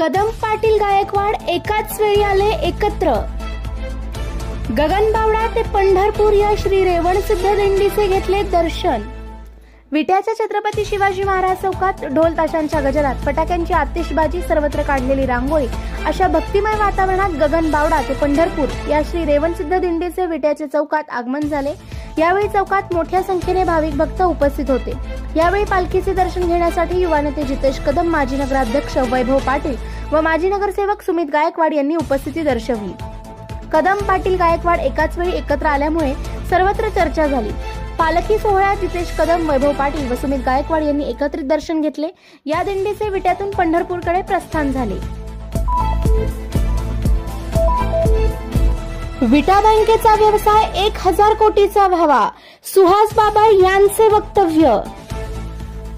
कदम पाटील गायकवाड एकाच वेळी आले एकत्र। गगनबावडा ते पंढरपूर या श्री रेवणसिद्ध दिंडीचे घेतले दर्शन। विट्याच्या छत्रपती शिवाजी महाराज चौकात ढोल ताशांच्या गजरात, फटाक्यांची आतिषबाजी, सर्वत्र काढलेली रांगोळी अशा भक्तिमय वातावरणात गगनबावडा ते पंढरपूर या श्री रेवणसिद्ध दिंडीचे विट्याच्या चौकात आगमन झाले। यावेळी चौकात मोठ्या संख्येने भाविक भक्त उपस्थित होते। यावेळी पालखीचे दर्शन घेण्यासाठी युवा नेते जितेश कदम, माजी नगराध्यक्ष वैभव पाटील व माजी नगरसेवक सुमित गायकवाड यांनी उपस्थिती दर्शवली। कदम पाटील गायकवाड एकाच वेळी एकत्र आल्यामुळे सर्वत्र चर्चा झाली। पालखी सोहळ्यात जितेश कदम, वैभव पाटील व सुमित गायकवाड यांनी एकत्रित दर्शन घेतले। या दिंडीचे विट्यातून पंढरपूरकडे प्रस्थान झाले। विटा बँकेचा व्यवसाय 1000 कोटीचा व्हावा, सुहास बाबर यांचे वक्तव्य।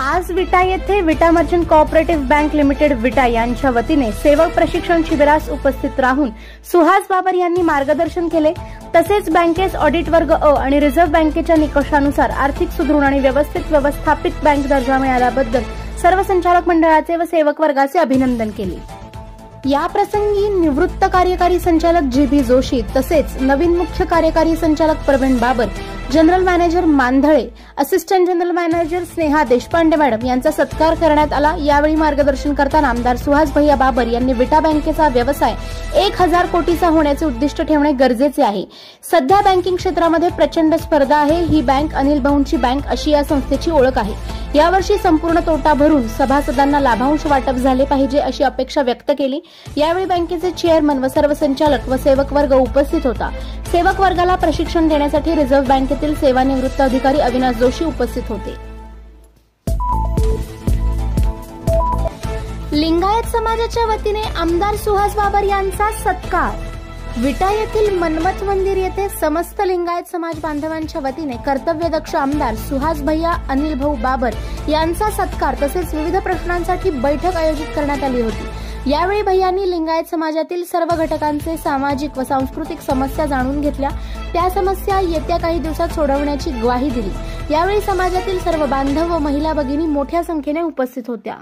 आज विटा येथे विटा मर्चंट कोऑपरेटिव्ह बँक लिमिटेड विटा यांच्या वतीने सेवक प्रशिक्षण शिबिरास उपस्थित राहून सुहास बाबर यांनी मार्गदर्शन केले। तसेच बँकेस ऑडिट वर्ग अ आणि रिझर्व्ह बँकेच्या निकषानुसार आर्थिक सुदृढ आणि व्यवस्थित व्यवस्थापित बँक दर्जा मिळाल्याबद्दल सर्व संचालक मंडळाचे व सेवक वर्गाचे अभिनंदन केले। या प्रसंगी निवृत्त कार्यकारी संचालक जी.बी. जोशी तसेच नवीन मुख्य कार्यकारी संचालक Praveen Babar, general manager Mandhale, assistant general manager Sneha Deshpande madam यांचा सत्कार करण्यात आला। यावेळी मार्गदर्शन करताना आमदार सुहास भैया बाबर यांनी विटा बँकेचा व्यवसाय 1000 कोटीचा होण्याचे उद्दिष्ट ठेवणे गरजेचे आहे। सध्या बँकिंग क्षेत्रामध्ये प्रचंड स्पर्धा आहे। ही बँक अनिल भाऊंची बँक अशी या संस्थेची ओळख आहे। यावर्षी संपूर्ण तोटा भरून सभासदांना लाभांश वाटप झाले पाहिजे अशी अपेक्षा व्यक्त केली। यावेळी बँकेचे चेअरमन व सर्व संचालक व सेवक वर्ग उपस्थित होता। सेवक वर्गाला प्रशिक्षण देण्यासाठी रिझर्व्ह बँकेतील सेवानिवृत्त अधिकारी अविनाश जोशी उपस्थित होते। लिंगायत समाजाच्या वतीने आमदार सुहास बाबर यांचा सत्कार। विटा येथील मनमथ मंदिर येथे समस्त लिंगायत समाज बांधवांच्या वतीने कर्तव्यदक्ष आमदार सुहास भैया अनिल भाऊ बाबर यांचा सत्कार तसेच विविध प्रश्नांसाठी बैठक आयोजित करण्यात आली होती। यावेळी भैयांनी लिंगायत समाजातील सर्व घटकांचे सामाजिक व सांस्कृतिक समस्या जाणून घेतल्या। त्या समस्या येत्या काही दिवसात सोडवण्याची ग्वाही दिली। यावेळी समाजातील सर्व बांधव व महिला भगिनी मोठ्या संख्येने उपस्थित होत्या।